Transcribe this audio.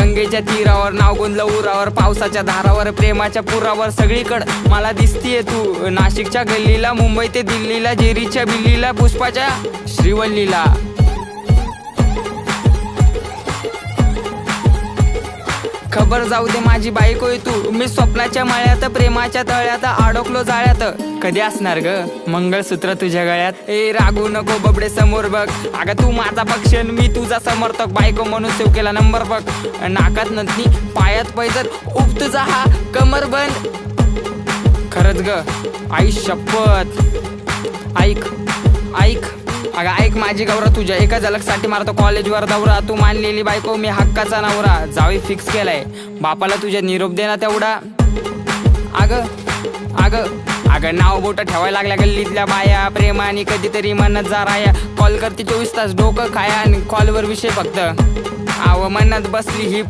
गंगेच्या तीरावर नाव गोंदलं उरावर, पावसाच्या धारावर प्रेमाच्या पुरावर सगळीकडं मला दिसतीये तू. नाशिकच्या गल्लीला, मुंबई ते दिल्लीला, जेरीच्या बिल्लीला, पुष्पाच्या श्रीवल्लीला. खबर जाऊ दे माझी बायकोय तू, मी स्वप्नाच्या माळ्यात प्रेमाच्या तळ्यात अडकलो जाळ्यात. कधी असणार ग मंगळसूत्र तुझ्या गळ्यात? ए रागू नको बबडे समोर बघ, अगं तू माझा पक्ष मी तुझा समर्थक, बायको म्हणून सेव केला नंबर बघ. नाकात नथनी पायात पैजत उप तुझा हा कमर बंद. खरंच ग आई शपथ, ऐक ऐक अगं ऐक माझी गौरा, तुझ्या एका झलकसाठी मारतो कॉलेजवर दौरा. तू मानलेली बायको मी हक्काचा नवरा, जावी फिक्स केलाय बापाला तुझ्या निरोप देना तेवढा. अगं अगं अगं नाव बोट ठेवायला लागल्या गल्लीतल्या बाया, प्रेमाने कधीतरी म्हणत जा राया. कॉल करते 24 तास डोकं खाया आणि कॉलवर विषय फक्त. आव म्हणत बसली ही